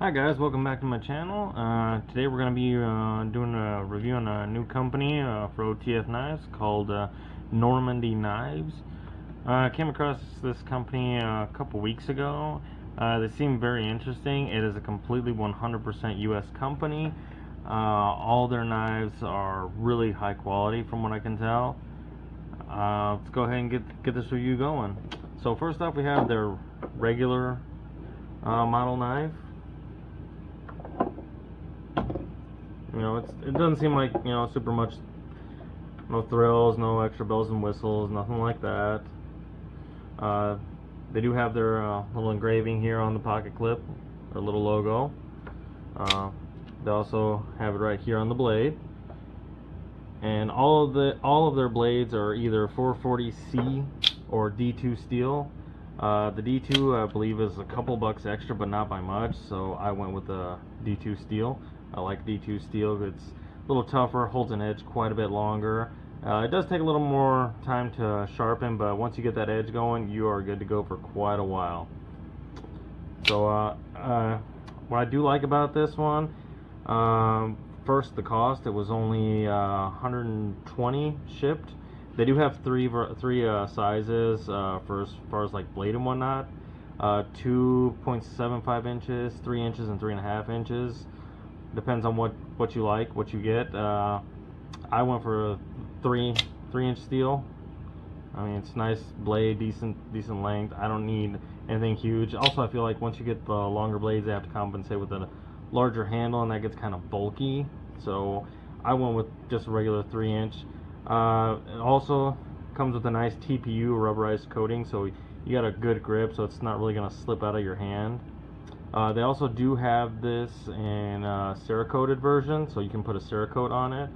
Hi guys, welcome back to my channel. Today we're going to be doing a review on a new company for OTF knives called Normandy Knives. I came across this company a couple weeks ago. They seem very interesting. It is a completely 100% US company. All their knives are really high quality from what I can tell. Let's go ahead and get this review going. So first off, we have their regular model knife. It doesn't seem like, super much, no thrills, no extra bells and whistles, nothing like that. They do have their little engraving here on the pocket clip, their little logo. They also have it right here on the blade. And all of their blades are either 440C or D2 steel. The D2 I believe is a couple bucks extra, but not by much, so I went with the D2 steel. I like D2 steel. It's a little tougher, holds an edge quite a bit longer. It does take a little more time to sharpen, but once you get that edge going, you are good to go for quite a while. So what I do like about this one, first, the cost. It was only $120 shipped. They do have three sizes for as far as like blade and whatnot. 2.75 inches, 3 inches, and 3.5 inches. Depends on what you like, what you get. I went for a 3-inch steel. I mean, it's nice blade, decent length. I don't need anything huge. Also, I feel like once you get the longer blades, they have to compensate with a larger handle, and that gets kind of bulky. So I went with just a regular 3-inch. It also comes with a nice TPU rubberized coating, so you got a good grip, so it's not really going to slip out of your hand. They also do have this in Cerakoted version, so you can put a Cerakote on it.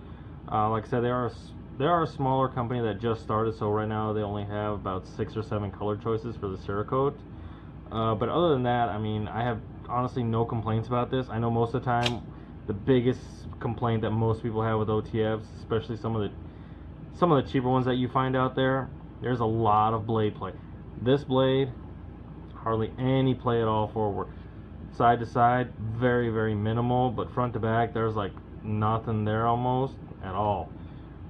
Like I said, they are a smaller company that just started, so right now they only have about 6 or 7 color choices for the Cerakote. But other than that, I mean, I have honestly no complaints about this. I know most of the time the biggest complaint that most people have with OTFs, especially some of the cheaper ones that you find out there's a lot of blade play. This blade, hardly any play at all forward. Side to side, very, very minimal, but front to back, there's like nothing there almost at all.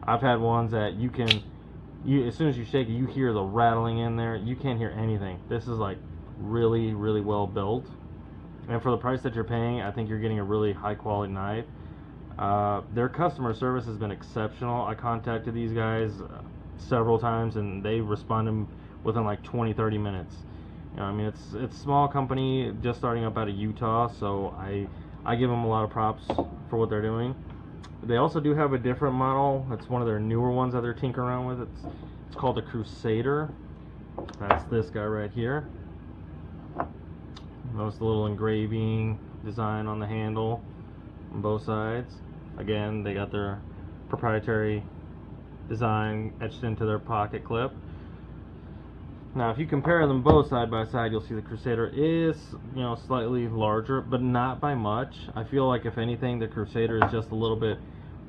I've had ones that as soon as you shake it, you hear the rattling in there. You can't hear anything. This is like really, really well built. And for the price that you're paying, I think you're getting a really high quality knife. Their customer service has been exceptional. I contacted these guys several times, and they responded within like 20-30 minutes. I mean, it's a small company just starting up out of Utah, so I give them a lot of props for what they're doing. They also do have a different model. It's one of their newer ones that they're tinkering around with. It's called the Crusader. That's this guy right here. Notice the little engraving design on the handle on both sides. Again, they got their proprietary design etched into their pocket clip. Now, if you compare them both side by side, you'll see the Crusader is, slightly larger, but not by much. I feel like, if anything, the Crusader is just a little bit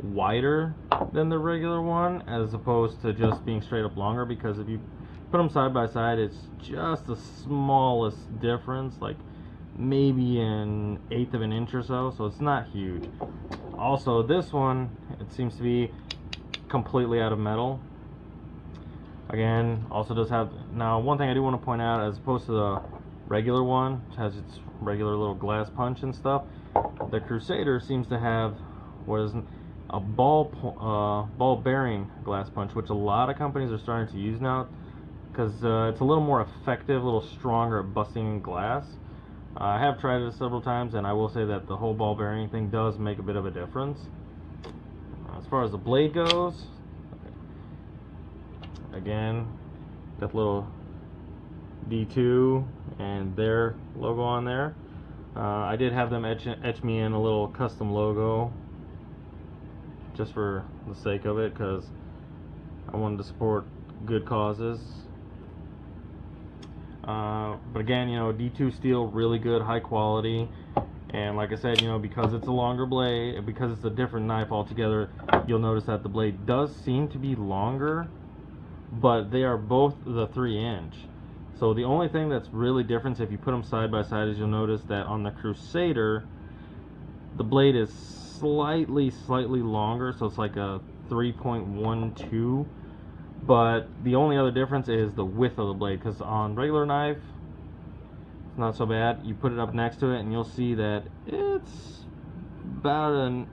wider than the regular one, as opposed to just being straight up longer, because if you put them side by side, it's just the smallest difference, like maybe an 1/8 of an inch or so, so it's not huge. Also, this one, it seems to be completely out of metal. Again, also does have, now one thing I do want to point out, as opposed to the regular one, which has its regular little glass punch and stuff, the Crusader seems to have what is a ball bearing glass punch, which a lot of companies are starting to use now, because it's a little more effective, a little stronger at busting glass. I have tried it several times, and I will say that the whole ball bearing thing does make a bit of a difference. As far as the blade goes, again, got the little D2 and their logo on there. I did have them etch me in a little custom logo just for the sake of it, because I wanted to support good causes. But again, D2 steel, really good, high quality. And like I said, because it's a longer blade, because it's a different knife altogether, you'll notice that the blade does seem to be longer, but they are both the 3-inch. So the only thing that's really different, if you put them side by side, is you'll notice that on the Crusader, the blade is slightly longer, so it's like a 3.12. But the only other difference is the width of the blade, because on regular knife, it's not so bad. You put it up next to it, and you'll see that it's about an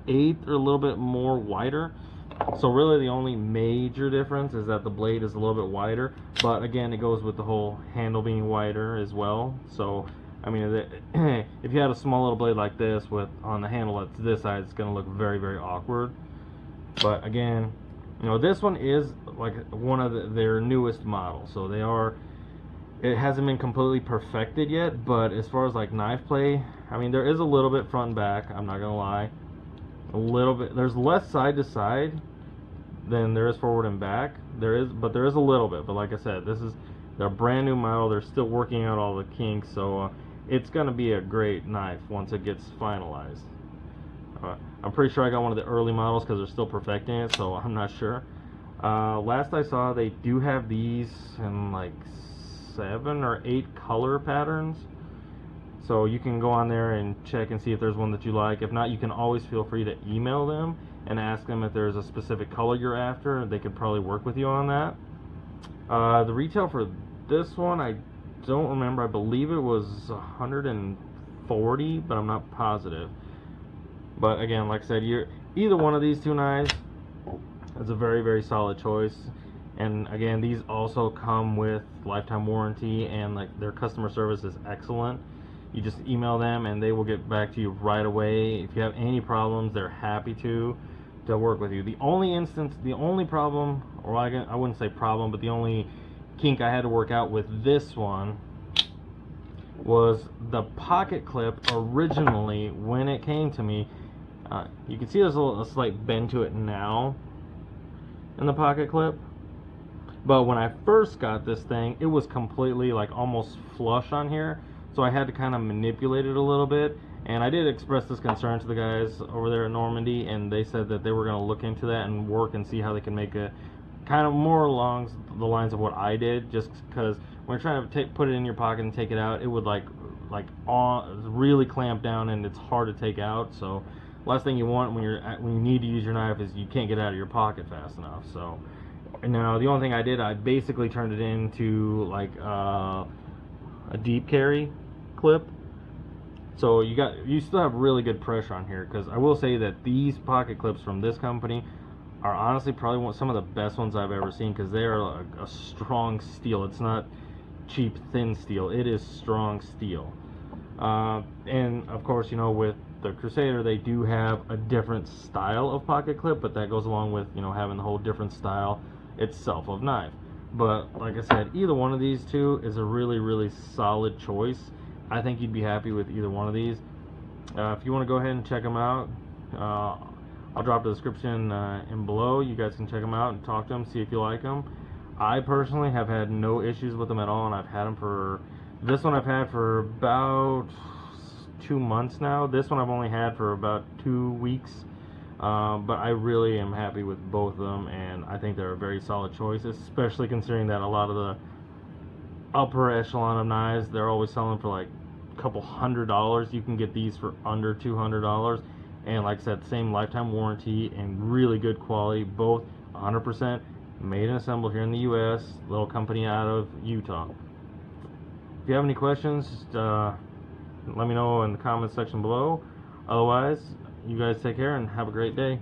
eighth or a little bit more wider. So really the only major difference is that the blade is a little bit wider, but again, it goes with the whole handle being wider as well. So I mean, if you had a small little blade like this with on the handle that's this side, it's going to look very awkward. But again, you know, this one is like one of their newest models, so it hasn't been completely perfected yet. But as far as like knife play, I mean, there is a little bit front and back, I'm not gonna lie. A little bit, there's less side to side than there is forward and back. There is a little bit. But like I said, this is their brand new model. They're still working out all the kinks, so it's gonna be a great knife once it gets finalized. I'm pretty sure I got one of the early models because they're still perfecting it, so I'm not sure. Last I saw, they do have these in like 7 or 8 color patterns. So you can go on there and check and see if there's one that you like. If not, you can always feel free to email them and ask them if there's a specific color you're after. They could probably work with you on that. The retail for this one, I don't remember. I believe it was 140, but I'm not positive. But again, like I said, either one of these two knives is a very solid choice. And again, these also come with lifetime warranty, and like their customer service is excellent. You just email them and they will get back to you right away. If you have any problems, they're happy to work with you. The only problem, or I wouldn't say problem, but the only kink I had to work out with this one was the pocket clip. Originally, when it came to me, you can see there's a slight bend to it now in the pocket clip. But when I first got this thing, it was completely like almost flush on here. So I had to kind of manipulate it a little bit, and I did express this concern to the guys over there at Normandy, and they said that they were going to look into that and work and see how they can make it kind of more along the lines of what I did. Just because when you're trying to put it in your pocket and take it out, it would like really clamp down, and it's hard to take out. So last thing you want when you need to use your knife is you can't get out of your pocket fast enough. So now the only thing I did, I basically turned it into like a deep carry clip, so you still have really good pressure on here. Because I will say that these pocket clips from this company are honestly probably some of the best ones I've ever seen, because they are a strong steel. It's not cheap thin steel, it is strong steel. And of course, you know, with the Crusader, they do have a different style of pocket clip, but that goes along with, you know, having the whole different style itself of knife. But like I said, either one of these two is a really solid choice. I think you'd be happy with either one of these. If you want to go ahead and check them out, I'll drop the description in below. You guys can check them out and talk to them, see if you like them. I personally have had no issues with them at all, and I've had them for this one I've had for about 2 months now. This one I've only had for about 2 weeks. But I really am happy with both of them, and I think they're a very solid choice, especially considering that a lot of the upper echelon of knives, they're always selling for like a couple $100. You can get these for under $200, and like I said, same lifetime warranty and really good quality, both 100% made and assembled here in the US, little company out of Utah. If you have any questions, just let me know in the comments section below. Otherwise, you guys take care and have a great day.